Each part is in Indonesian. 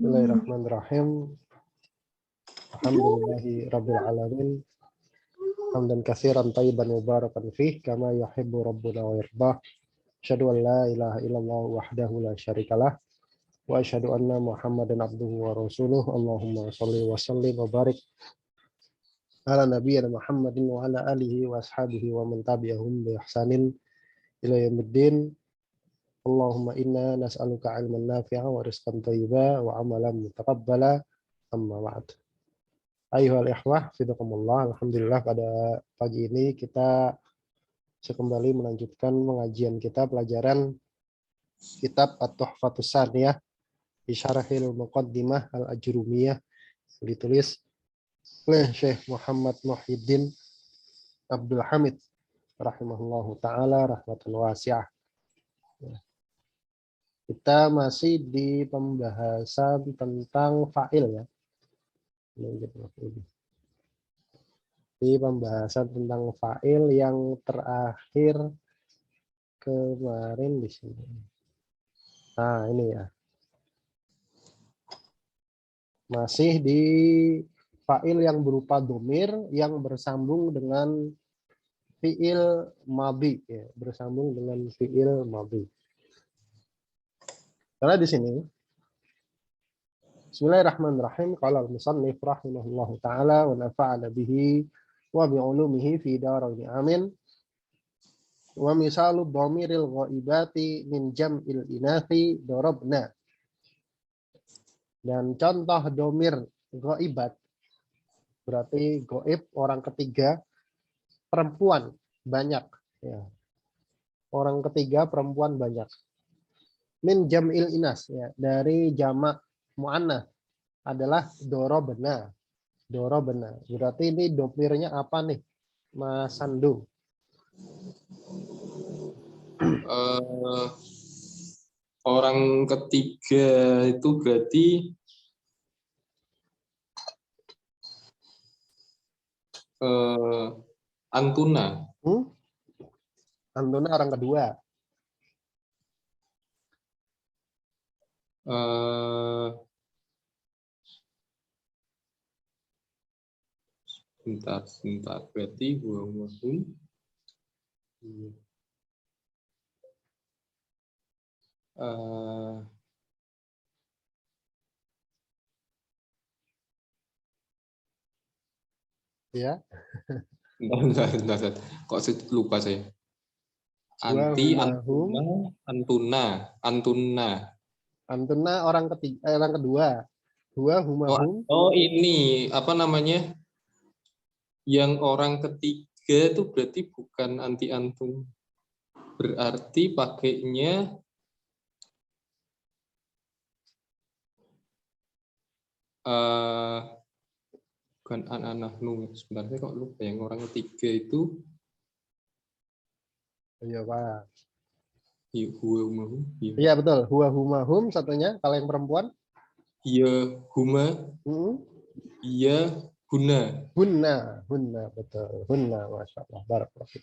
Bismillahirrahmanirrahim. Alhamdulillahi rabbil alamin. Hamdan katsiran thayyiban mubarakan fih kama yuhibbu rabbuna wa yardah. Asyhadu an la ilaha illallah wahdahu la syarikalah wa asyhadu anna Muhammadan abduhu wa rasuluh. Allahumma shalli wa sallim wa barik ala nabiyyina Muhammadin wa ala alihi wa ashabihi wa man tabi'ahum bi ihsanin ila yaumiddin. Allahumma inna nas'aluka ilman nafi'a wa rizqan thayyiba wa amalan mutaqabbala. Amma ba'd. Ayyuhal ikhwah, fidakumullah. Alhamdulillah pada pagi ini kita kembali melanjutkan pengajian kita pelajaran kitab At-Tuhfatus Saniyah bi Syarahil Muqaddimah Al-Ajrumiyah, ditulis oleh Syekh Muhammad Muhyiddin Abdul Hamid rahimahullahu taala rahmatan wasi'ah. Kita masih di pembahasan tentang fa'il ya. Di pembahasan tentang fa'il yang terakhir kemarin di sini. Nah, ini ya. Masih di fa'il yang berupa domir yang bersambung dengan fi'il madhi ya, bersambung dengan fi'il madhi. Karena di sini Bismillahirrahmanirrahim. Qala al-musannif rahimahullahu taala wa nafa'ana bihi wa bi ulumihi fi darain amin. Wa misalu dhamiril ghaibati min jam'il inathi darabna. Dan contoh dhamir ghaibat berarti gaib orang ketiga perempuan banyak ya. Orang ketiga perempuan banyak. Min jam'il inas ya, dari jamak muannats adalah dorobna. Dorobna. Berarti ini domirnya apa nih, Mas Sandu? Orang ketiga itu berarti Antuna. Antuna orang kedua. Sebentar. Berarti huwahum. Ya. Bentar. Kok lupa saya. Antuna orang ketiga, orang kedua. Humahum. Oh, ini apa namanya? Yang orang ketiga itu berarti bukan anti antun. Berarti pakainya bukan an-nahnu. Sebenarnya kok lupa yang orang ketiga itu. Iya, Pak. Huwahum. Iya betul, humahum satunya. Kalau yang perempuan? Iya huma. Iya hunna. Hunna betul. Hunna, masya Allah. Barakallahu.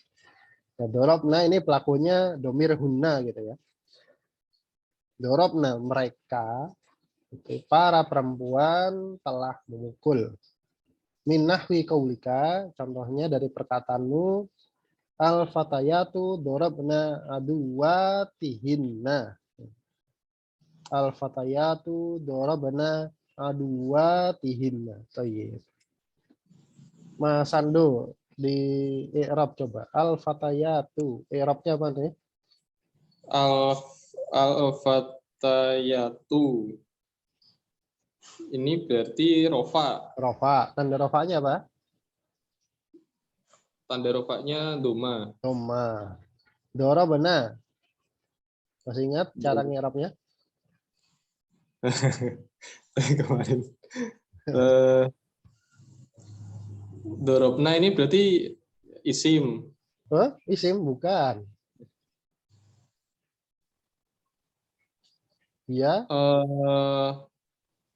Nah, dorobna ini pelakunya domir hunna gitu ya. Dorobna mereka, para perempuan telah memukul. Min nahwi qaulika, contohnya dari perkataanmu, al-fatayatu dorobna aduwatihinna. Al-fatayatu dorobna aduwatihinna. Tayyib. Mas Sando, di i'rab coba. Al-fatayatu. I'rabnya apa nih? Al-fatayatu. Ini berarti rofa. Rofa. Tanda rofanya apa? Tanda rofanya doma. Doma. Dorobna. Masih ingat cara ngirapnya? Kemarin. Dorobna ini berarti isim. Isim bukan. Iya.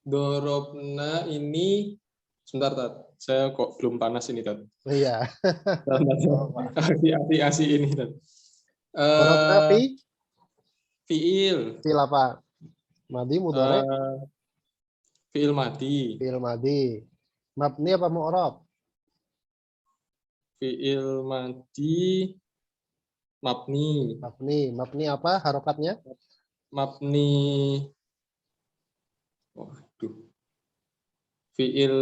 Dorobna ini sebentar, Tat. Saya kok belum panas ini, Tat. Iya. Asi ini, Tat. Dorobna fiil. Fiil apa? Madi mudhari. Fi'il madi. Fi'il madi. Mabni apa mu'rab? Fi'il madi mabni. Mabni. Mabni apa harokatnya? Mabni. Waduh. Fi'il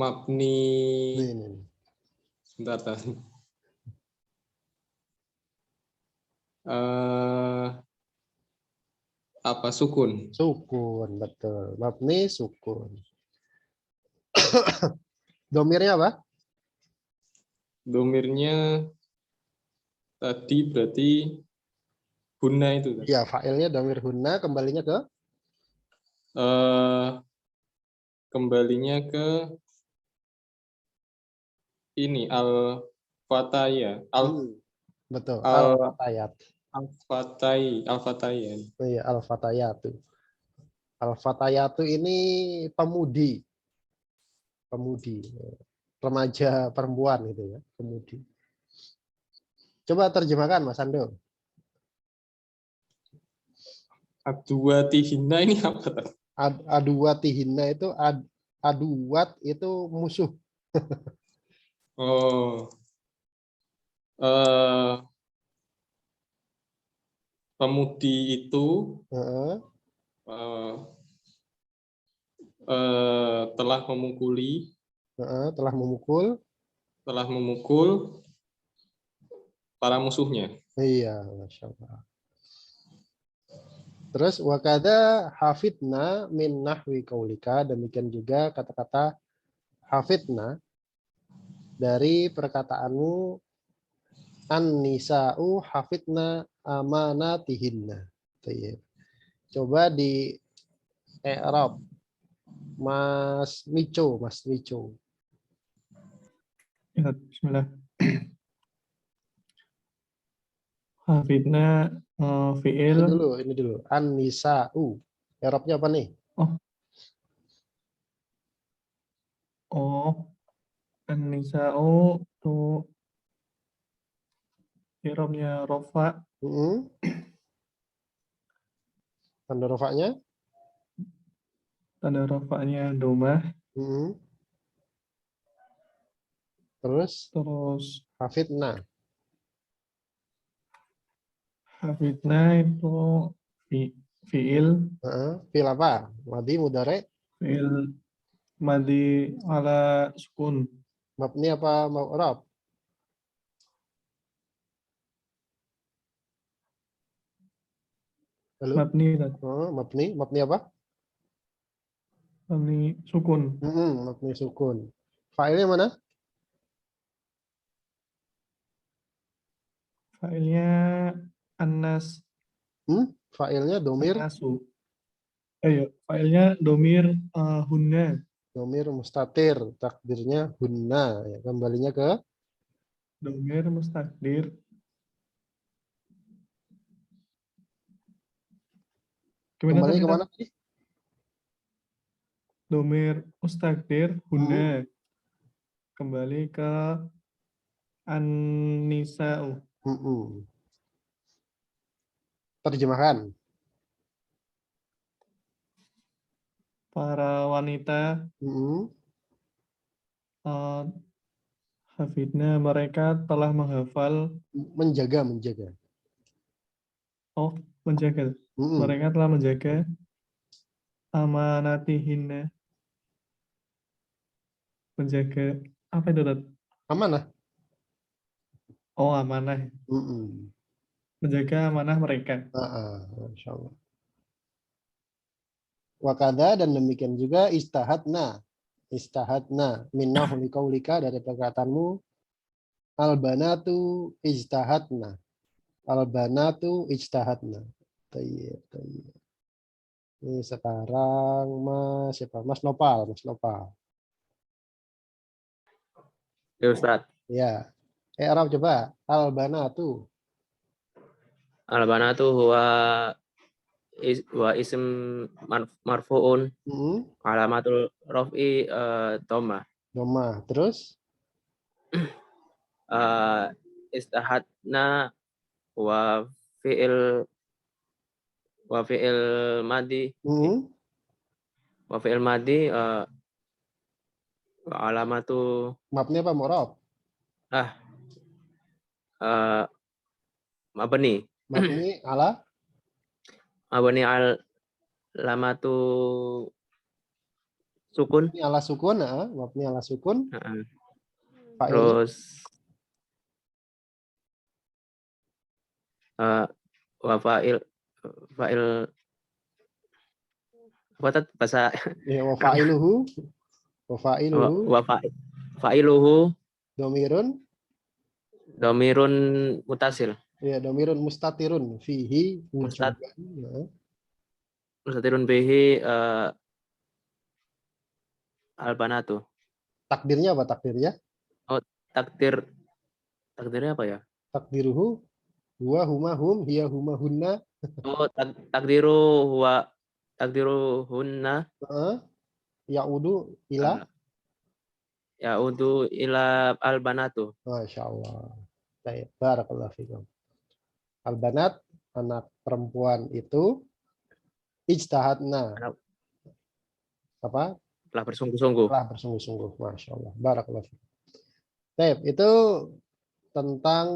mabni. Ini. Sebentar, sebentar. Apa sukun? Sukun, betul. Mabni sukun. Domirnya apa? Domirnya tadi berarti hunna itu. Ya, fa'ilnya domir hunna, kembalinya ke Eh, kembalinya ke ini al-fataya. betul. Al Al-fatayat. al-fataya. Iya, al-fatayatu. Al-fatayatu ini pemudi. Pemudi. Remaja perempuan gitu ya, pemudi. Coba terjemahkan Mas Ando. Aduwatihina ini apa? Aduwatihina itu aduwat itu musuh. Oh, eh, pemudi itu Heeh, eh, telah memukuli, heeh, telah memukul. para musuhnya. Iya, Masya Allah. Terus wakada hafidna min nahwi kaulika, demikian juga kata-kata hafidna dari perkataanmu an-nisa'u hafidna amanatihinna. Baik. Coba di i'rab Mas Mico. Ya, bismillah. Hafidna fi'il. Ini dulu. An-nisa'u. I'rabnya apa nih? An-nisa'u tuh i'rabnya rofa. Tanda rofaknya? Tanda rofanya domah. Terus Terus hafidna. hafidna itu fi'il. Fi'il apa? Madi, mudhari? Fi'il madi ala sukun. Mabni apa mu'rab? Halo? Mabni, Mabni apa? mabni sukun. Mabni sukun. Fa'ilnya mana? Fa'ilnya annas. Fa'ilnya domir. Annasu. Ya, fa'ilnya domir hunna. Domir mustatir. Takdirnya hunna. Ya, kembalinya ke Domir mustakdir. kembali ke mana sih? Domir mustakdir hunna. Kembali ke an-nisa'u. Terjemahkan. Para wanita hafidna, mereka telah menghafal. Menjaga. Menjaga. Mereka telah menjaga amanatihinna. Menjaga apa itu, Dad? Amanah. Amanah. Menjaga amanah mereka. Masya Allah. Wakada dan demikian juga istahadna min nahwi qaulika, dari perkataanmu albanatu ijtahadna. Tayyib. Ini sekarang Mas Nopal. Ya Ustaz. Ya. I'rab coba. Albanatu huwa ism marfu'un alamatul raf'i dhammah. Terus Istahadna wa fi'il wa fi'il madi wa fi'il madi wa alamatu Mabni apa mu'rab? mabni Mabni ala mabni al lamatu sukun. mabni ala sukun, mabni ala sukun. Fa'il. Terus wa fa'il apa tadi bahasa Ya, wa fa'iluhu. Wa fa'iluhu. wa fa'iluhu Domirun. dhamirun mutasil. Ya, domirun mustatirun fihi wujuban. Mustatirun bihi albanatu. Takdirnya apa takdirnya? Takdirnya apa ya? Takdiruhu huwa huma hum hiya huma hunna. Takdiru hunna Ya'udu ila ya'udu ila albanatu. Masya Allah. Baik, barakallahu fikum. Albanat, anak perempuan itu ijtahadna. Apa? Telah bersungguh-sungguh. Telah bersungguh-sungguh. Masya Allah. Barakallahu fikum. Baik, itu tentang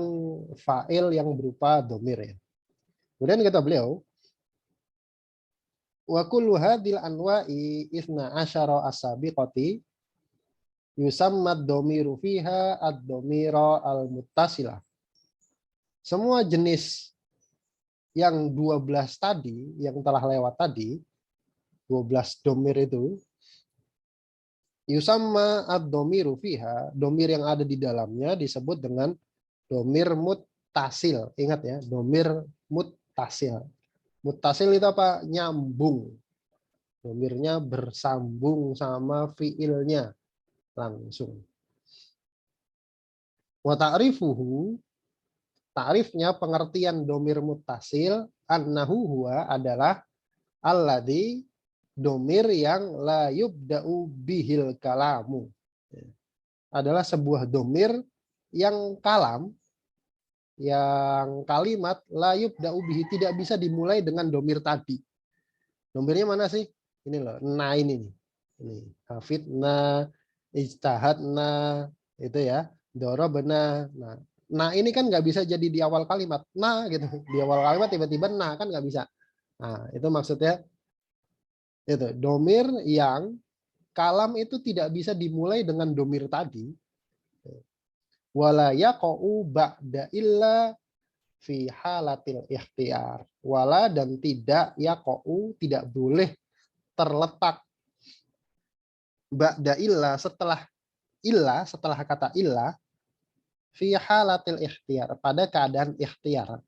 fa'il yang berupa domir ya. Kemudian kata beliau, wa kullu hadhil anwa'i isna asyara as-sabiqati yusammad domiru fiha ad-domira al-muttasilah. Semua jenis yang 12 tadi, yang telah lewat tadi, 12 domir itu, yusamma ad-domiru fiha, domir yang ada di dalamnya disebut dengan domir muttasil. Ingat ya, domir muttasil. Muttasil itu apa? Nyambung. Domirnya bersambung sama fiilnya langsung. Wa ta'rifuhu, ta'rifnya pengertian domir muttasil, annahu huwa adalah alladzi, domir yang la yubda'u bihil kalamu. Adalah sebuah domir yang kalam, yang kalimat la yubda'u bihi, tidak bisa dimulai dengan domir tadi. Domirnya mana sih? Ini loh, na ini nih. Ini hafidna, ijtahadna, itu ya, dorobna. Nah ini kan nggak bisa jadi di awal kalimat. Nah gitu, di awal kalimat tiba-tiba nah kan nggak bisa. Nah itu maksudnya itu domir yang kalam itu tidak bisa dimulai dengan domir tadi. Wala yaqa'u ba'da illa fi halatil ikhtiyar. Wala dan tidak yaqa'u, tidak boleh terletak ba'da illa, setelah kata illa, fi halatil ikhtiyar, pada keadaan ikhtiar.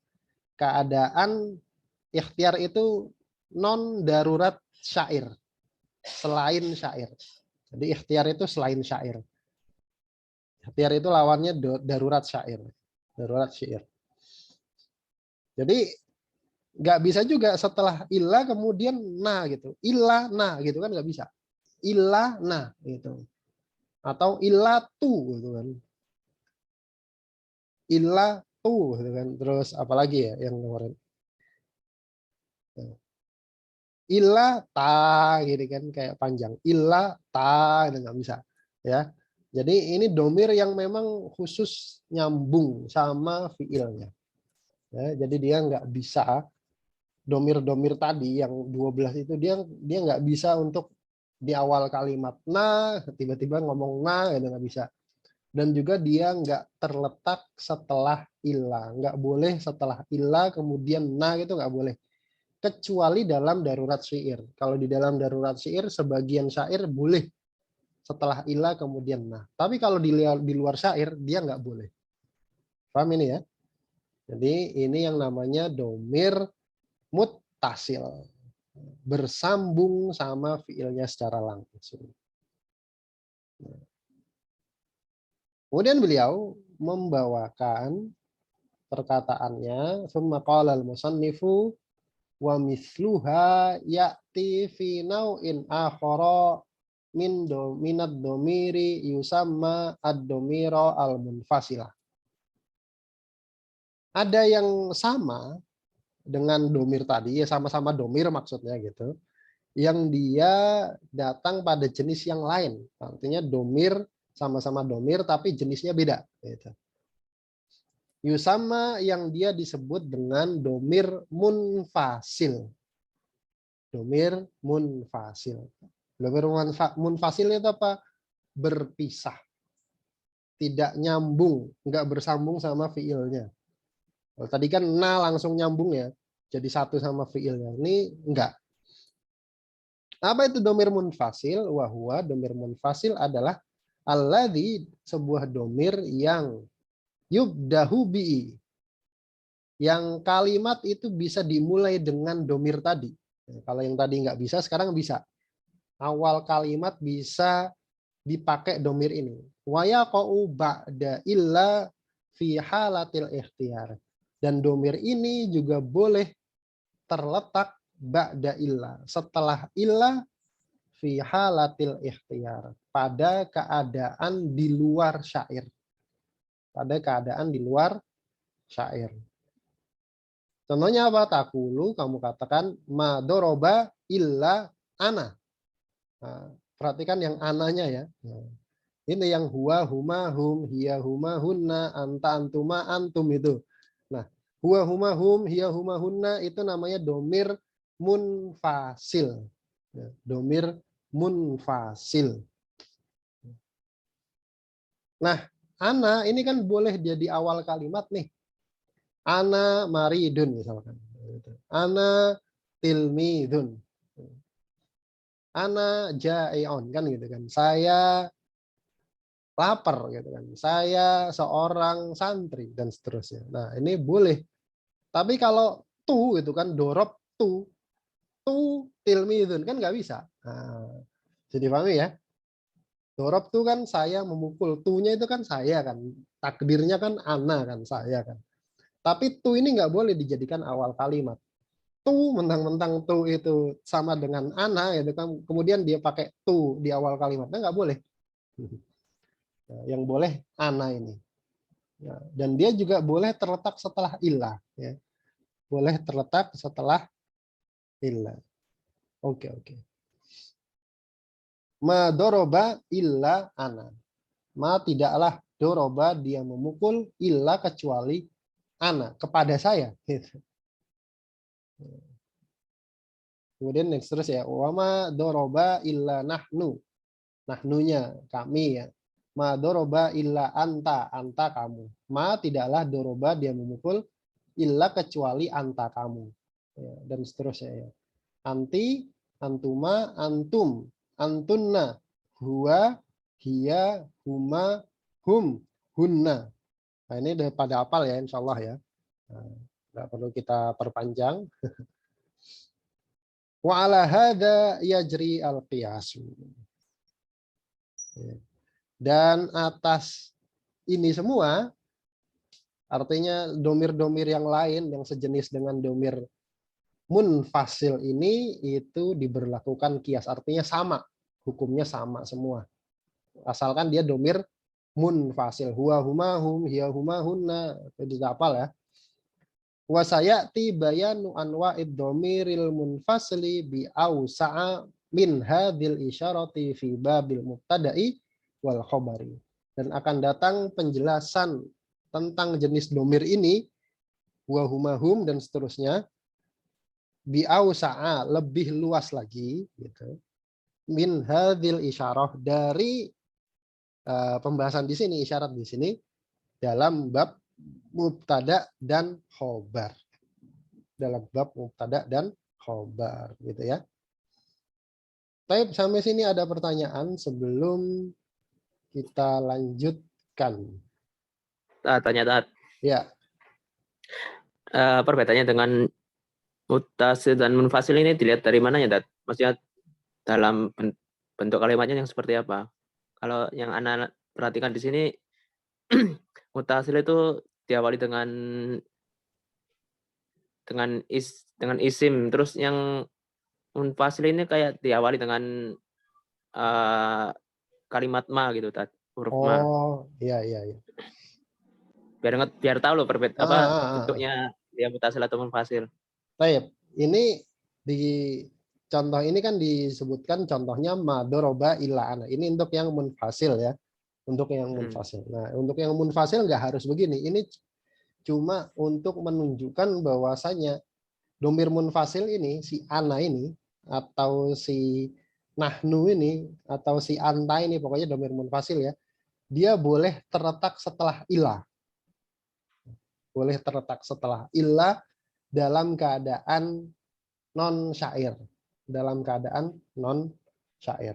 Keadaan ikhtiar itu non darurat syair, selain syair. Jadi ikhtiar itu selain syair. Ikhtiar itu lawannya darurat syair, darurat syair. Jadi nggak bisa juga setelah ilah kemudian nah gitu, ilah nah gitu kan nggak bisa. Ilah nah gitu, atau ilah tu gitu kan, ilah tu gitu kan. Terus apalagi ya yang kemarin, ilah ta gitu kan, kayak panjang, ilah ta itu nggak bisa ya. Jadi ini domir yang memang khusus nyambung sama fiilnya. Ya, jadi dia nggak bisa domir-domir tadi yang 12 itu dia nggak bisa untuk di awal kalimat nah tiba-tiba ngomong nah itu nggak bisa. Dan juga dia nggak terletak setelah ilah, nggak boleh setelah ilah kemudian nah itu nggak boleh. Kecuali dalam darurat syair. Kalau di dalam darurat syair sebagian syair boleh setelah ilah kemudian nah. Tapi kalau di luar syair dia nggak boleh. Paham ini ya? Jadi ini yang namanya domir muttasil, bersambung sama fiilnya secara langsung. Kemudian beliau membawakan perkataannya, summa qala al-musannifu wa misluha ya'ti fi naw'in akhara minad domiri yusamma ad-domira al-munfasilah. Ada yang sama dengan domir tadi, ya sama-sama domir maksudnya gitu, yang dia datang pada jenis yang lain. Artinya domir sama-sama domir tapi jenisnya beda. Gitu. Yusama yang dia disebut dengan domir munfasil. Domir munfasil. Domir munfasil itu apa? Berpisah. Tidak nyambung, nggak bersambung sama fiilnya. Kalau tadi kan na langsung nyambung ya, jadi satu sama fiilnya. Ini enggak. Apa itu domir munfasil? Wahwa domir munfasil adalah alladzi, sebuah domir yang yubdahu bi, yang kalimat itu bisa dimulai dengan domir tadi. Kalau yang tadi nggak bisa, sekarang bisa. Awal kalimat bisa dipakai domir ini. Wa yaqa'u ba'da illa fi halatil ikhtiyar. Dan domir ini juga boleh terletak ba'da illa, setelah illa fi halatil ikhtiyar, pada keadaan di luar syair. Pada keadaan di luar syair. Contohnya apa? Takulu, kamu katakan ma doroba illa ana. Nah, perhatikan yang ananya ya. Ini yang huwa, huma, hum, hiya, huma, hunna, anta, antuma, antum itu. Nah, huwa, huma, hum, hiya, huma, hunna itu namanya domir munfasil. Domir munfasil. Nah, ana ini kan boleh jadi awal kalimat nih. Ana maridun misalkan. Ana tilmidun. Ana ja'ion kan gitu kan. Saya lapar gitu kan. Saya seorang santri dan seterusnya. Nah, ini boleh. Tapi kalau tu itu kan dorob tu tilmidun kan nggak bisa. Nah, jadi pahami ya. Dorob tu kan saya memukul, tunya itu kan saya kan. Takdirnya kan ana kan saya kan. Tapi tu ini nggak boleh dijadikan awal kalimat. Tu mentang-mentang tu itu sama dengan ana gitu kan, kemudian dia pakai tu di awal kalimatnya nggak boleh. Yang boleh ana ini. Dan dia juga boleh terletak setelah ilah. Ya. Boleh terletak setelah ilah. Oke. Ma doroba illa ana. Ma tidaklah doroba dia memukul illa kecuali ana, kepada saya. Kemudian next terus ya, wama doroba illa nahnu, nahnunya kami ya. Ma doroba illa anta, anta kamu. Ma tidaklah doroba dia memukul illa kecuali anta kamu. Ya, dan seterusnya ya. Anti, antuma, antum, antunna, huwa, hiya, huma, hum, hunna. Nah, ini udah pada hafal ya, insya Allah ya. Nah, nggak perlu kita perpanjang. Wa ala hadza yajri al-qiyas. Dan atas ini semua, artinya domir-domir yang lain yang sejenis dengan domir munfasil ini itu diberlakukan kias, artinya sama, hukumnya sama semua. Asalkan dia domir munfasil, huwa, huma, hum, hiya, huma, hunna, itu hafal ya. Wa sayati bayanu anwa'id dhamiril munfasili bi awsa'a min hadhil isyarati fi babil mubtada'i wal khabari. Dan akan datang penjelasan tentang jenis domir ini, wa huma hum dan seterusnya, bi awsa'a, lebih luas lagi gitu. Min hadhil isyarah, dari pembahasan di sini, isyarat di sini dalam bab mubtada dan khobar. Dalam bab mubtada dan khobar gitu ya. Baik, sampai sini ada pertanyaan sebelum kita lanjutkan. Tanya Tat. Ya. Perbedaannya dengan mutasil dan munfasil ini dilihat dari mananya, Tat? Maksudnya dalam bentuk kalimatnya yang seperti apa? Kalau yang Anda perhatikan di sini, mutasil itu diawali dengan isim, terus yang munfasil ini kayak diawali dengan kalimat ma gitu, Tat, huruf ma. Oh, iya. Biar tahu loh bentuknya dia mutasil atau munfasil. Taib. Ini di contoh ini kan disebutkan contohnya madoroba ila ana. Ini untuk yang munfasil ya. Untuk yang munfasil. Nah, untuk yang munfasil nggak harus begini. Ini cuma untuk menunjukkan bahwasanya domir munfasil ini, si ana ini, atau si nahnu ini, atau si anta ini, pokoknya domir munfasil ya, dia boleh terletak setelah ilah. Boleh terletak setelah ilah dalam keadaan non syair. Dalam keadaan non syair.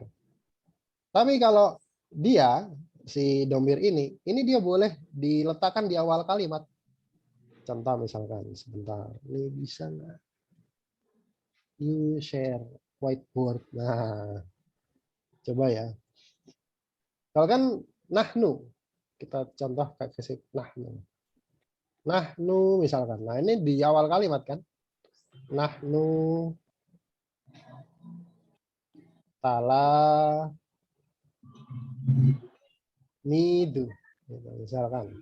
Tapi kalau dia, si domir ini dia boleh diletakkan di awal kalimat. Contoh misalkan, sebentar, ini bisa nggak? You share whiteboard. Nah, coba ya. Kalau kan nahnu, kita contoh kasih nahnu. Nahnu misalkan. Nah, ini di awal kalimat kan. Nahnu tala midu. Misalkan.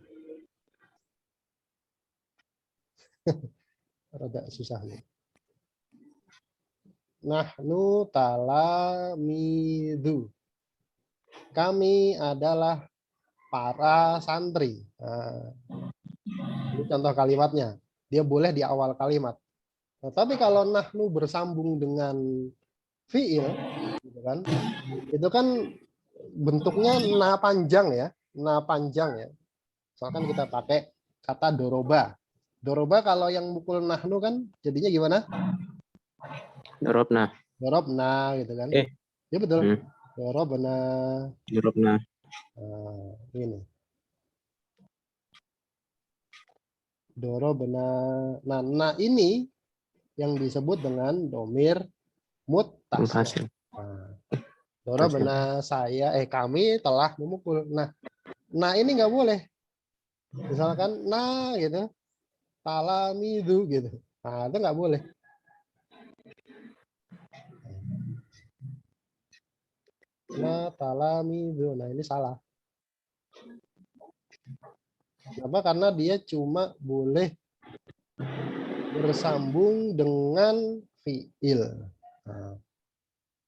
Rada susah nih. Nahnu talamidu. Kami adalah para santri. Nah, ini contoh kalimatnya. Dia boleh di awal kalimat. Nah, tapi kalau nahnu bersambung dengan fiil, gitu kan? Itu kan bentuknya na panjang ya, na panjang ya. Misalkan kita pakai kata doroba. Doroba kalau yang mukul nahnu kan jadinya gimana? Dorobna. Dorobna gitu kan. Ya betul. Dorobna. Dorobna. Nah, ini. Dorobna. Nah, ini yang disebut dengan domir muttasil. Nah, dorobna kami telah memukul. Nah ini nggak boleh. Misalkan gitu. Talamidu gitu. Nah, itu nggak boleh. Nah, talamidu. Nah, ini salah. Kenapa? Karena dia cuma boleh bersambung dengan fiil.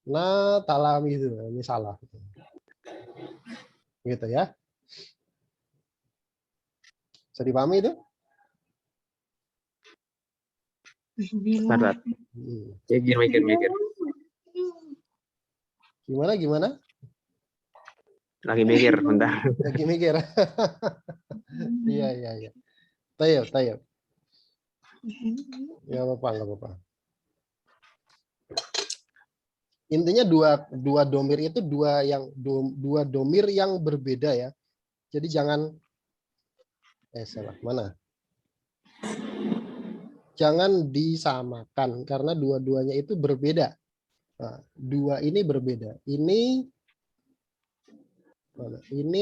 Nah, talamidu. Ini salah. Gitu ya. Bisa dipahami itu? Berat. Mikir. Gimana? Lagi mikir, bentar. Lagi mikir. Iya. Tayyib. Ya apa-apa. Intinya dua domir itu dua domir yang berbeda ya. Jadi jangan salah mana? Jangan disamakan karena dua-duanya itu berbeda. Nah, dua ini berbeda. Ini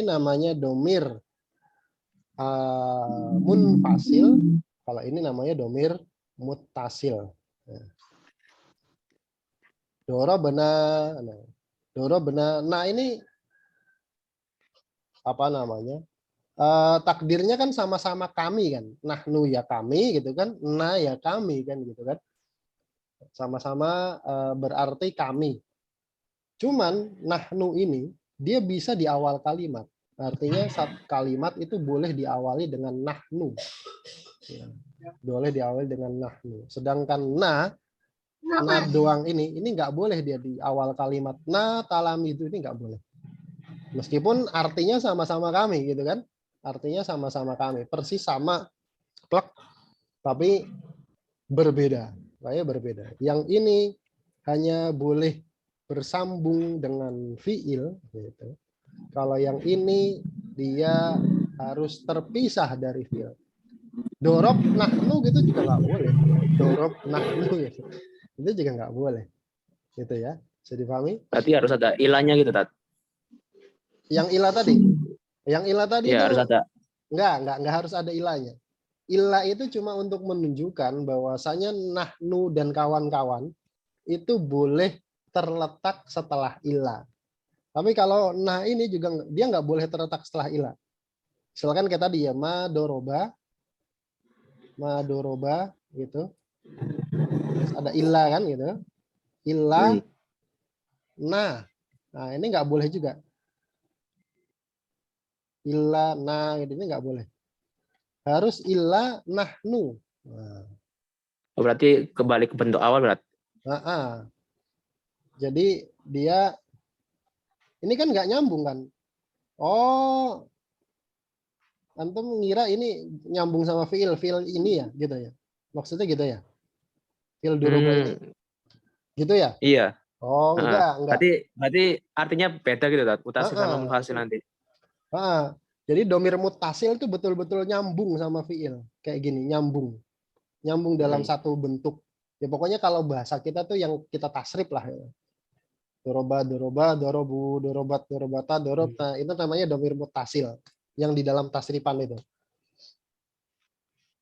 namanya domir munfasil. Kalau ini namanya domir muttasil. Dorobna. Nah ini apa namanya? Takdirnya kan sama-sama kami kan. Nahnu ya kami gitu kan. Na ya kami kan gitu kan. Sama-sama berarti kami. Cuman nahnu ini dia bisa di awal kalimat. Artinya satu kalimat itu boleh diawali dengan nahnu. Ya, boleh diawali dengan nahnu. Sedangkan na doang ini nggak boleh dia di awal kalimat. Na talami itu ini nggak boleh. Meskipun artinya sama-sama kami gitu kan. Artinya sama-sama kami. Persis sama plek. Tapi berbeda. Kayak berbeda. Yang ini hanya boleh bersambung dengan fiil gitu. Kalau yang ini dia harus terpisah dari fiil. Dorob nahnu gitu juga nggak boleh. Dorob nahnu gitu. Itu juga nggak boleh. Gitu ya. Bisa dipahami? Berarti harus ada ilahnya gitu, Tat. Yang ilah tadi. Yang ilah tadi ya, itu harus ada. Enggak harus ada ilahnya. Ilah itu cuma untuk menunjukkan bahwasanya nahnu dan kawan-kawan itu boleh terletak setelah ilah. Tapi kalau nah ini juga dia nggak boleh terletak setelah ilah. Silakan kayak tadi ya madoroba gitu. Terus ada illa kan gitu. Illa nah. Nah, ini nggak boleh juga. Illa nah gitu ini nggak boleh. Harus illa nahnu. Nah, Oh, berarti kembali ke bentuk awal berarti. Jadi dia ini kan nggak nyambung kan. Oh, antum ngira ini nyambung sama fiil ini ya gitu ya. Maksudnya gitu ya. Fiil doroba ini gitu ya. Iya. Oh, Heeh. enggak. Berarti artinya beda gitu, Tat. Mutasil sama Heeh. munfasil nanti. Jadi domir mutasil itu betul-betul nyambung sama fiil. Kayak gini, nyambung. Nyambung dalam satu bentuk. Ya pokoknya kalau bahasa kita tuh yang kita tasrif lah. Ya. Doroba, doroba, dorobu, dorobat, dorobata, dorob. Nah, itu namanya domir mutasil. Yang di dalam tasrifan itu.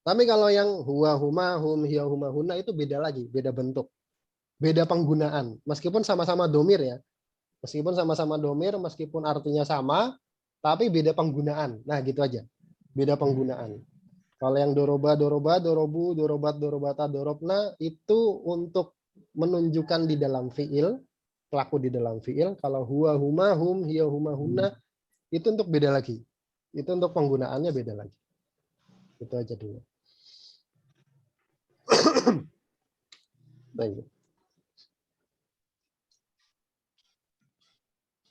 Tapi kalau yang huwa, huma, hum, hiya, huma, huna itu beda lagi. Beda bentuk. Beda penggunaan. Meskipun sama-sama domir ya. Meskipun sama-sama domir, meskipun artinya sama, tapi beda penggunaan. Nah, gitu aja. Beda penggunaan. Kalau yang doroba, doroba, dorobu, dorobat, dorobata, dorobna, itu untuk menunjukkan di dalam fiil, pelaku di dalam fiil. Kalau huwa, huma, hum, hiya, huma, huna, itu untuk beda lagi. Itu untuk penggunaannya beda lagi. Itu aja dulu. Baik.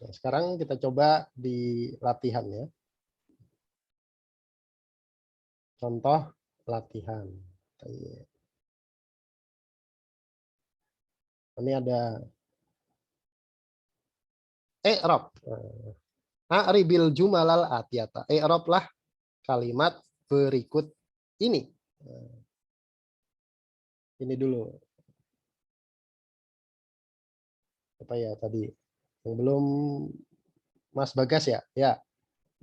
Nah, sekarang kita coba di latihan ya. Contoh latihan. Ini ada i'rab. A'ribil jumalal atiyata. I'rab lah kalimat berikut ini. Ini dulu. Apa ya tadi? Yang belum Mas Bagas ya? Ya.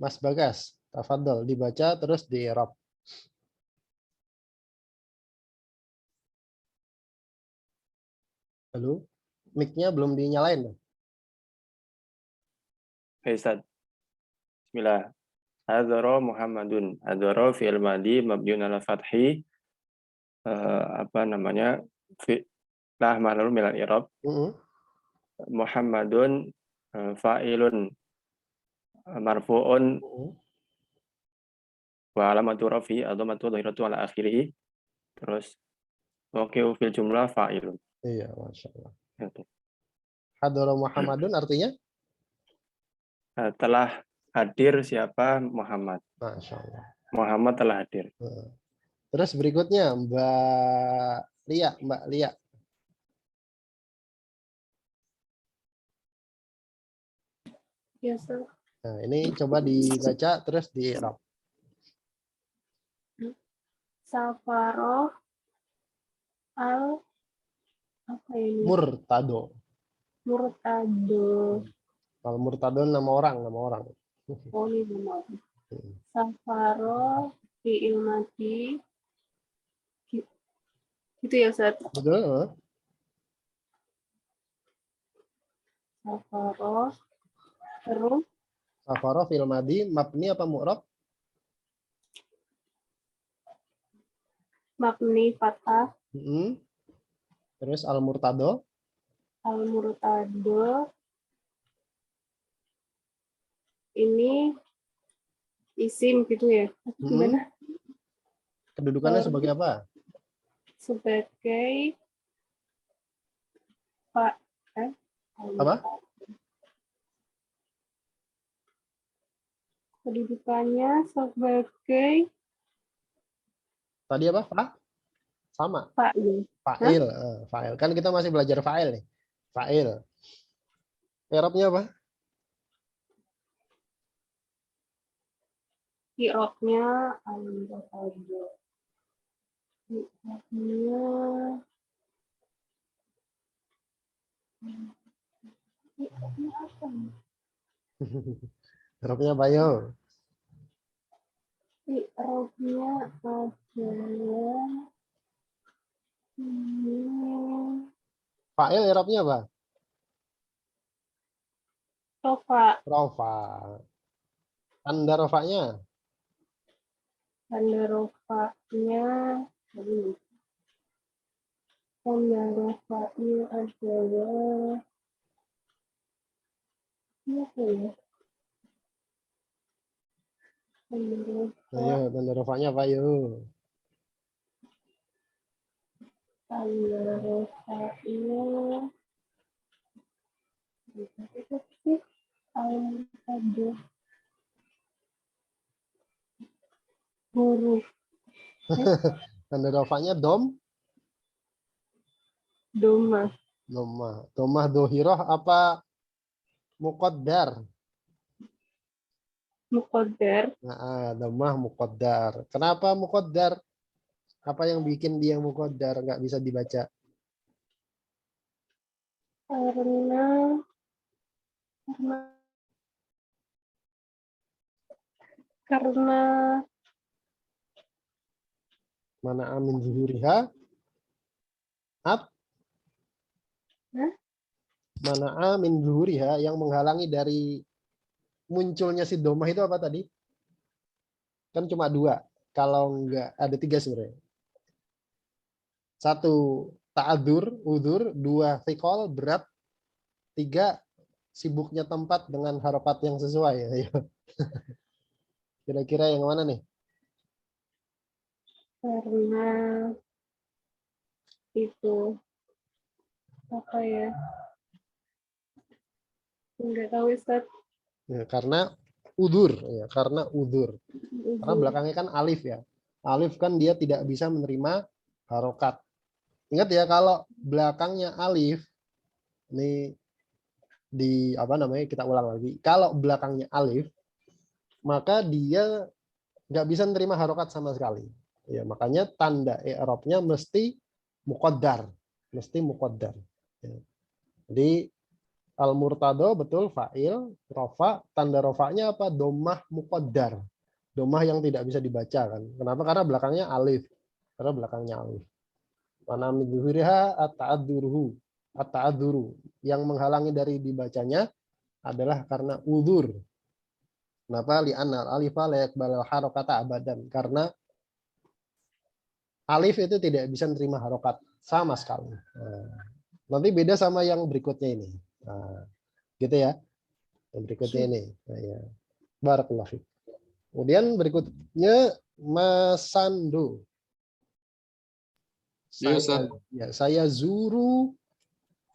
Mas Bagas, tafadhol dibaca terus di i'rab. Halo? Mic-nya belum dinyalain dong. Oke, Ustaz. Bismillah. Hadzara Muhammadun. Hadzara fi'il madhi mabniun ala fathi apa namanya? Lah mahlul min al-i'rab. Muhammadun fa'ilun marfu'un wa alamatu rafi adhamatu dhahiratu ala akhirih. Terus waqi'u fil jumlah fa'ilun. Iya, Masya Allah. Gitu. Hadara Muhammadun artinya? Telah hadir siapa Muhammad. Masya Allah. Muhammad telah hadir. Terus berikutnya Mbak Lia. Ya, Ustaz. Nah, ini coba dibaca terus di i'rab. Safaroh al apa ini? Murtado. Murtado. Kalau murtado nama orang. Oh, ini benar. Safaroh fi'il madhi. Gitu ya, Ustaz. Betul. Safaroh terus Safaroh fi'il madhi mabni apa mu'rab? mabni fathah. Terus al-murtado. Al-murtado ini isim gitu ya. Gimana? Kedudukannya sebagai apa? Sebagai Pak Apa? Kedudukannya sebagai Tadi apa? Sama. fa'il. Fa'il. Fa'il. Kan kita masih belajar fa'il nih. Fa'il. I'rabnya apa? I'rabnya al-murtado. I'rabnya apa? I'rabnya apa yo? I'rabnya adalah Fa'il i'rabnya apa? Rofa. Rofa. Tanda rofanya? Tanda rofanya Tanda rofa'nya adalah apa ya? Tanda rofa, Ayo, tanda rofanya apa yuk? tanda rofa'nya itu sih ada huruf Tanda rofanya dom, doma, domah. Domah dohiroh apa muqaddar? muqaddar, Nah, domah muqaddar. Kenapa muqaddar? Apa yang bikin dia muqaddar nggak bisa dibaca? karena karena Mana amin zuhuriha? Ab? Hah? Mana amin zuhuriha yang menghalangi dari munculnya si domah itu apa tadi? Kan cuma dua. Kalau enggak ada tiga sebenarnya. Satu ta'adur, udur, dua fikol, berat, tiga sibuknya tempat dengan harokat yang sesuai. Ayo. Kira-kira yang mana nih? karena itu apa ya? Enggak tahu Ustaz. Ya, karena udur, ya, karena udur. Karena belakangnya kan alif ya. Alif kan dia tidak bisa menerima harokat. Ingat ya kalau belakangnya alif, ini di apa namanya kita ulang lagi. Kalau belakangnya alif, maka dia nggak bisa menerima harokat sama sekali. Ya, makanya tanda i'rabnya mesti muqaddar, mesti muqaddar. Ya. Jadi al-murtado betul fa'il, rofa, tanda rofanya apa? Domah muqaddar. Domah yang tidak bisa dibaca kan. Kenapa? Karena belakangnya alif. Karena belakangnya alif. Mana min zuhuriha at-ta'adduruhu. At-ta'adduru. Yang menghalangi dari dibacanya adalah karena udzur. Kenapa? Li'anna al-alifa la yaqbalul harakata abadan. Karena alif itu tidak bisa menerima harokat sama sekali. Nah, nanti beda sama yang berikutnya ini. Nah, gitu ya. Yang berikutnya ini. Nah, ya. Barakallahu fiik. Kemudian berikutnya Masando. Iya, Saya, Ustaz. ya, saya zuru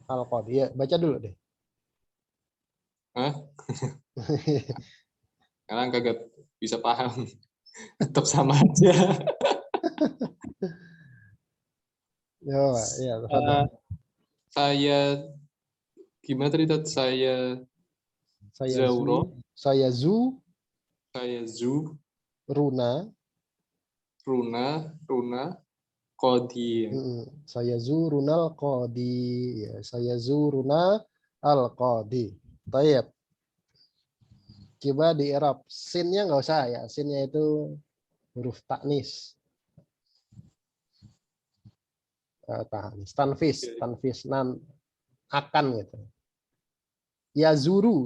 al-qadi. Ya, baca dulu deh. Hah? Karena kagak bisa paham. Tetap sama aja. Ya, ya, Saya gimana tadi Tat? Saya Zauro, saya zu saya Zu, runa. Runa, Kodi. Saya zurunal qadi. Ya, saya zuruna al-qadi. Baik. Coba di i'rab. Sinnya nggak usah ya. Sinnya itu huruf taknis. Tanfis nan akan gitu. Yazuru.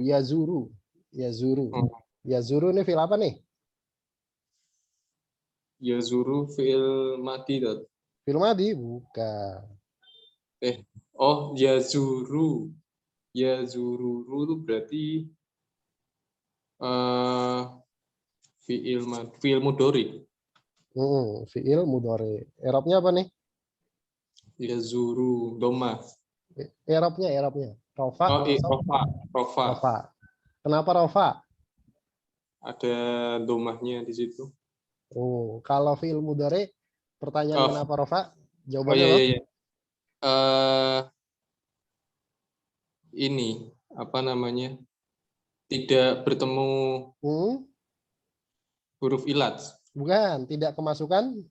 Yazuru ini fil apa nih? Yazuru fi'il mati Tat. Fil madi bukan. Oh, Yazuru. Yazuru itu berarti fi'il mudhari. Fiil mudhari. I'rabnya apa nih? Yazuru doma. I'rabnya. Rofa. Rofa. Kenapa rofa? Ada domahnya di situ. Kalau fiil mudhari, pertanyaan kenapa rofa? Jawabannya iya. Ini apa namanya? Tidak bertemu huruf ilat. Bukan, tidak kemasukan.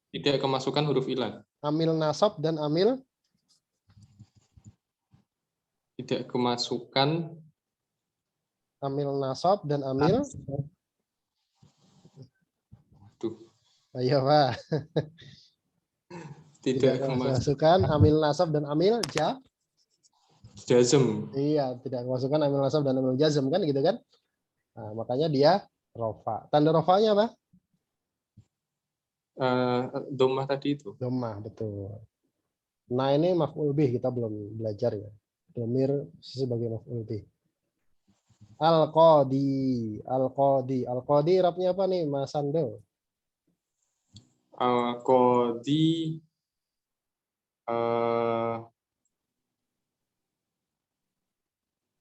Tidak kemasukan huruf ilat. Amil nasab dan amil. Tidak kemasukan. Amil nasab dan amil. Ayo Pak. Tidak kemasukan amil nasab dan amil jazm. Iya, tidak kemasukan amil nasab dan amil jazm kan gitu kan? Nah, makanya dia rofa. Tanda rofanya apa? Domah tadi itu. Domah, betul. Nah ini maf'ul bih, kita belum belajar ya. Domir sebagai maf'ul bih. Al-Qadi, Al-Qadi. Al-Qadi Arabnya apa nih Mas Sando? Al-Qadi eh,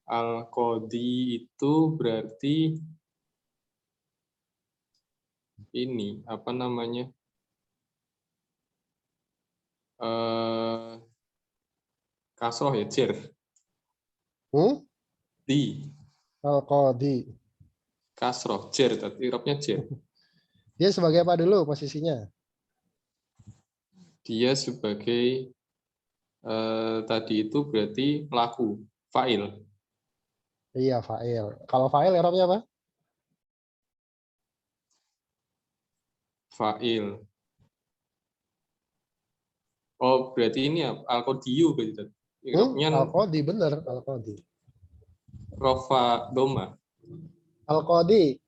Al-Qadi itu berarti ini apa namanya? Kasroh ya, jer. Di Al-Qadi. kasroh, jer, tadi irobnya jer. Dia sebagai apa dulu posisinya? Dia sebagai tadi itu berarti pelaku, fa'il. Iya, fa'il. Kalau fa'il Arabnya apa? Fa'il. Oh, berarti ini ya, al-qadiyu berarti. Irobnya Al-Qadi, bener. Al-Qadi. rofa doma. Al-Qadi.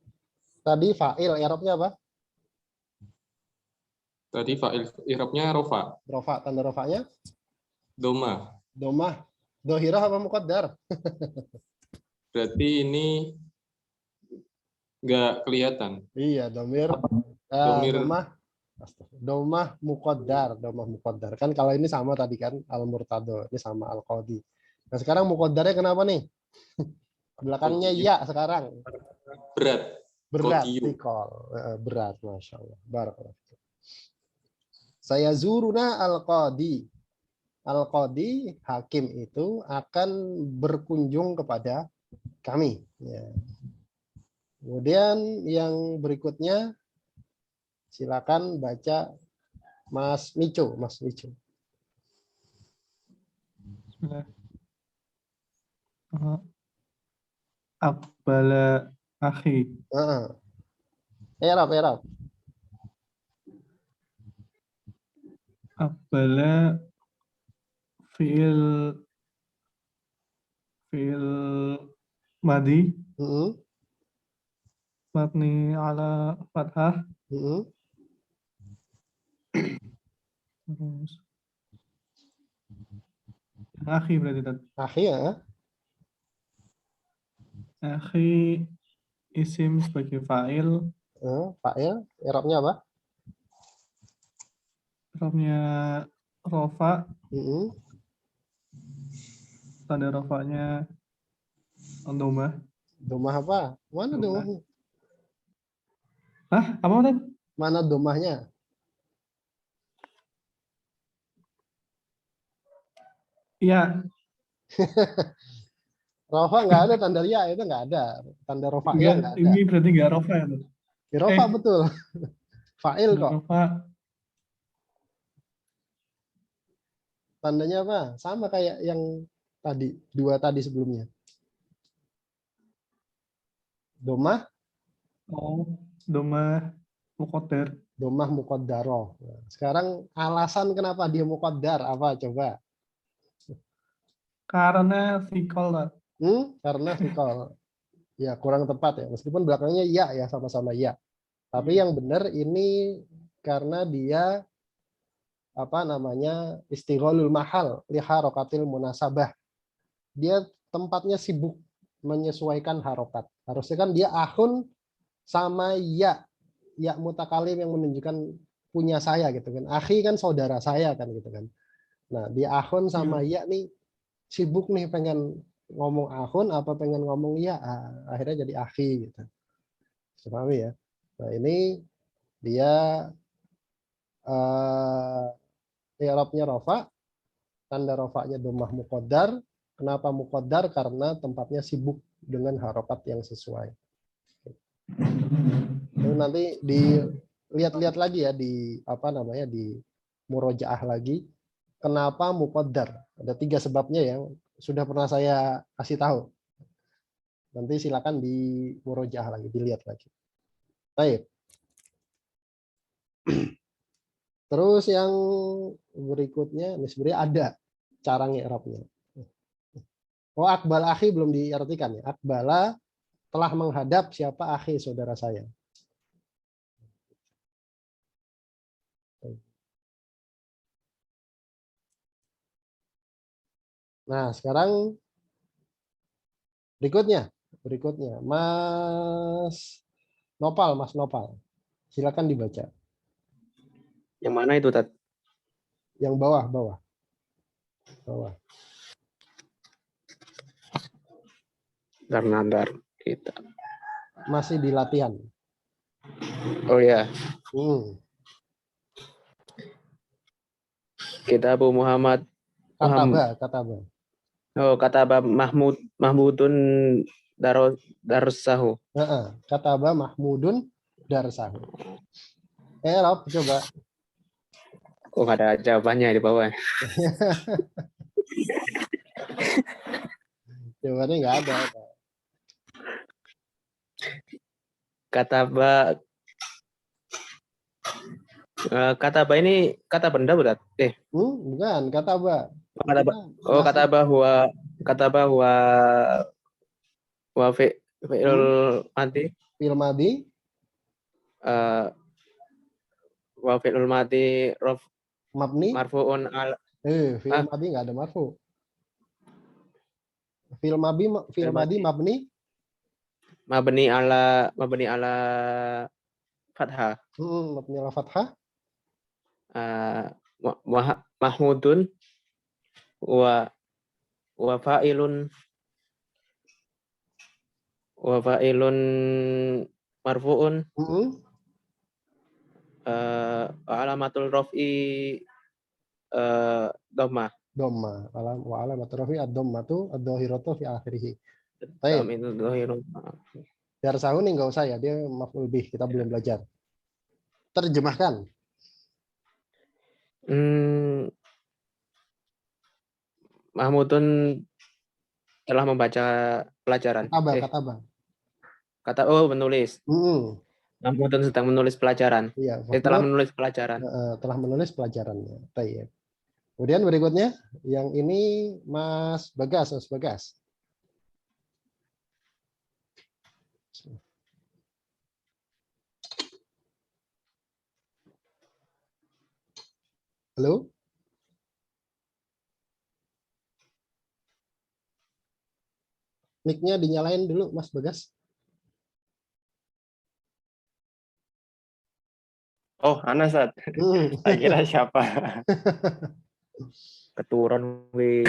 Tadi fa'il, Arabnya apa? Tadi fa'il, irobnya rofa, Rofa, tanda rofanya? doma. Domah. Dohirah apa muqaddar? Berarti ini nggak kelihatan. Iya, domir. Domir. Domah muqaddar. Domah muqaddar. Kan kalau ini sama tadi kan, al-murtado. Ini sama al-qadi. Nah sekarang muqaddarnya kenapa nih? Belakangnya ya sekarang. Berat. Berat, Qadiyu. tikol. Berat, Masya Allah. Barakallah. Saya zuruna al-qadi. Al-qadi, hakim itu akan berkunjung kepada kami. Ya. Kemudian yang berikutnya, silakan baca Mas Mico. Mas Mico. Bismillah. Aqbala akhi. Erap. Aqbala fi'il madi mabni ala fathah. Terus akhi berarti tadi. Akhi ya. Akhi isim sebagai fa'il. Fa'il, erapnya apa? Robnya rofa. Tanda rofanya domah. Domah apa? Mana domahnya? Hah? Apa tadi? Mana domahnya? Iya. Rofa nggak ada, tanda ya itu nggak ada. Tanda rofanya nggak ada. Ini berarti nggak rofa ya? Rofa betul. Fa'il kok. Rofa. Tandanya apa? Sama kayak yang tadi, dua tadi sebelumnya. Domah. Oh, domah muqaddar. Domah muqaddaroh. Nah, sekarang alasan kenapa dia muqaddar apa coba? Karena sikol. Karena sikol. Ya kurang tepat ya. Meskipun belakangnya ya sama-sama ya. Tapi yang benar ini karena dia apa namanya istigholul mahal li harokatil munasabah. Dia tempatnya sibuk menyesuaikan harokat. Harusnya kan dia ahun sama ya mutakalim yang menunjukkan punya saya gitu kan. Akhi kan saudara saya kan gitu kan. Nah, di ahun sama ya nih sibuk nih pengen ngomong ahun apa pengen ngomong ya, akhirnya jadi akhi gitu. Pahami ya? Nah, ini dia i'rabnya rofa, tanda rofanya domah muqaddar. Kenapa muqaddar? Karena tempatnya sibuk dengan harokat yang sesuai. Lalu nanti dilihat-lihat lagi ya di apa namanya di murojaah lagi. Kenapa muqaddar? Ada 3 sebabnya yang sudah pernah saya kasih tahu. Nanti silakan di murojaah lagi, dilihat lagi. Baik. Terus yang berikutnya, ini sebenarnya ada cara ngi'rabnya. Oh, akbal akhi belum diartikan ya. Akbala telah menghadap siapa akhi saudara saya. Nah, sekarang berikutnya. Mas Nopal. Silakan dibaca. Yang mana itu, Tat? Yang bawah. Dar kita. Masih di latihan. Oh ya, kita Abu Muhammad. Kataba. Oh, kata Mahmudun Darsahu. Kataba Mahmudun Darsahu. Rob, coba. Oh, ada jawabannya di bawah. Jawabannya nggak ada. Kataba ini kata benda, Tat? Bukan, kataba. Kataba wa fi'il mati. Fi'il madi. Wa fi'il mati Mabni. marfu'un al. Fi'il madi nggak ada marfu. Fi'il madi mabni. Mabni ala fathah. Mabni ala fathah. Mahmudun wa fa'ilun marfu'un alamatul raf'i dhammah. Wa alamatul raf'i ad-dhammatu ad-dhahiratu fi akhirih. Baik. Darsahu nih nggak usah ya, dia maf'ul bih, kita belum belajar. Terjemahkan. Mahmudun telah membaca pelajaran. Menulis. Mahmudun sedang menulis pelajaran. Iya, telah menulis pelajaran. Telah menulis pelajarannya. Baik. Kemudian berikutnya, yang ini Mas Bagas. Halo? Mic-nya dinyalain dulu, Mas Bagas. Oh, Anas, Ustaz. Saya kira siapa? Keturun wi.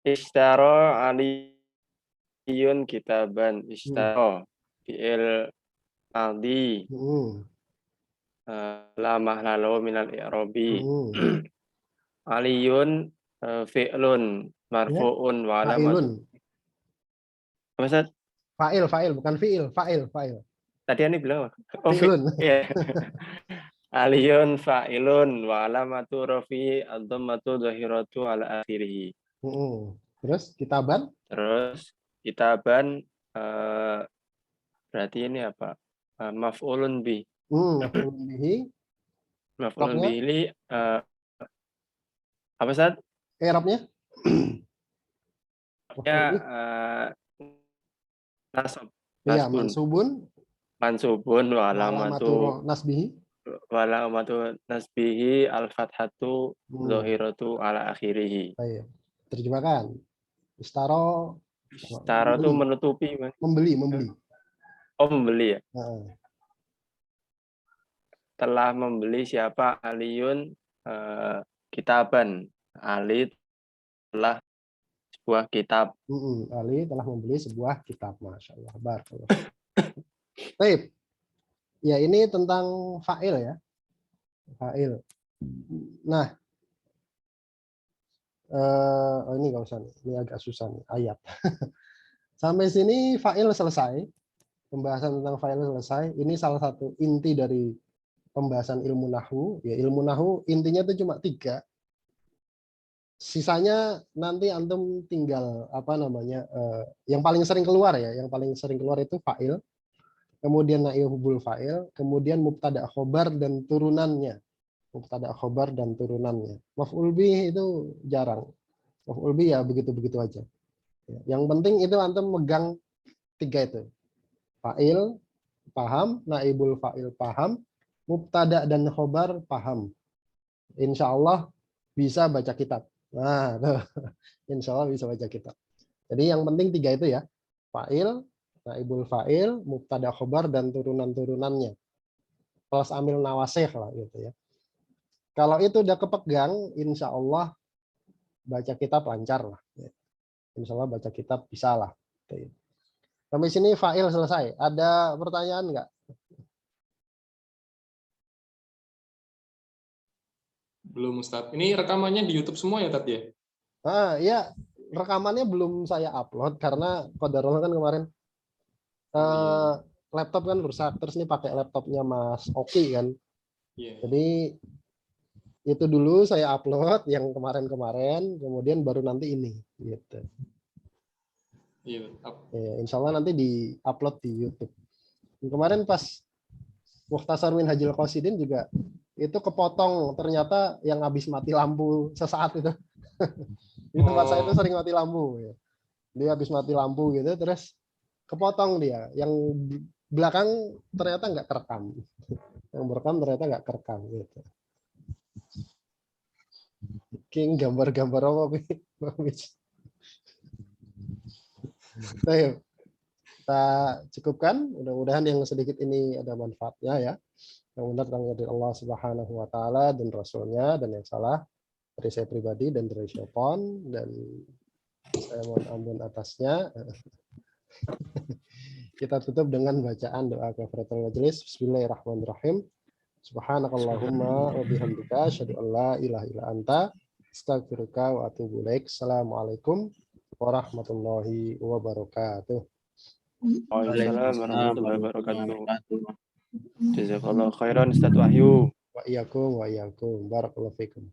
Ishtaro aliyun kitaban. Ishtaro fi'il maldi. Lamah lalu minal i'robi. Aliyun fi'lun marfu'un wa alamatun. Apa, Ustaz? Fa'il, bukan fi'il. Fa'il. Tadi Ani bilang apa? Fi'lun. Aliyun fa'ilun wa alamatu rafi ad-dhammatu dhahiratu ala akhirih. Terus kitaban berarti ini apa? Maf'ulun bi. Maf'ulun bihi. Maf'ulun bihi apa, Ustaz? I'rabnya? Nasab. Iya, mansubun wa alamatu nasbihi al-fathatu dhahiratu ala akhirih. Baik. Terjemahkan. Istaro itu menutupi, Mas. Membeli. Oh, membeli ya. Telah membeli siapa? Aliyun kitaban. Ali telah sebuah kitab. Ali telah membeli sebuah kitab. Masya Allah. Barakallah. Baik. Ya, ini tentang fa'il ya. Fa'il. Nah, ini nggak usah. Ini agak susah nih, ayat. Sampai sini fa'il selesai. Pembahasan tentang fa'il selesai. Ini salah satu inti dari pembahasan ilmu nahwu. Ya, ilmu nahwu intinya itu cuma 3. Sisanya nanti antum tinggal yang paling sering keluar ya. Yang paling sering keluar itu fa'il. Kemudian naibul fa'il, kemudian mubtada khobar dan turunannya. Maf'ul bih itu jarang. Maf'ul bih ya begitu-begitu aja. Yang penting itu antum megang 3 itu. Fa'il paham, naibul fa'il paham, mubtada dan khobar paham. Insya Allah bisa baca kitab. Nah, tuh. Insya Allah bisa baca kitab. Jadi yang penting 3 itu ya. Fa'il, naibul fa'il, mubtada khobar, dan turunan-turunannya. Plus amil nawasih lah gitu ya. Kalau itu udah kepegang, insya Allah baca kitab lancar lah. Insya Allah baca kitab bisa lah. Sampai sini fa'il selesai. Ada pertanyaan nggak? Belum Ustadz. Ini rekamannya di YouTube semua ya tadi ya? Ya, rekamannya belum saya upload karena qadarullah kan kemarin laptop kan rusak, terus ini pakai laptopnya Mas Oki kan. Iya. Jadi itu dulu saya upload yang kemarin-kemarin, kemudian baru nanti ini gitu. Iya. Ya, insya Allah nanti di upload di YouTube. Kemarin pas Mukhtasar Minhajul Qasidin juga itu kepotong, ternyata yang habis mati lampu sesaat itu. Di tempat saya itu sering mati lampu ya. Dia habis mati lampu gitu, terus kepotong dia. Yang belakang ternyata nggak kerekam. Yang berekam ternyata nggak kerekam gitu. King gambar-gambar apa Bis? Baik. Kita cukupkan. Mudah-mudahan yang sedikit ini ada manfaatnya ya. Yang benar dari Allah Subhanahu wa taala dan Rasulnya, dan yang salah dari saya pribadi dan dari syaitan, dan saya mohon ampun atasnya. Kita tutup dengan bacaan doa kafaratul majelis. Bismillahirrahmanirrahim. Subhanakallahumma wa bihamdika asyhadu an la ilaha illa anta astaghfiruka wa atubu ilaik. Assalamualaikum warahmatullahi wabarakatuh. Waalaikumsalam warahmatullahi wabarakatuh. Jazakallahu khairan Ustaz Wahyu. Wa iyyakum wa iyyakum. Barakallahu fikum.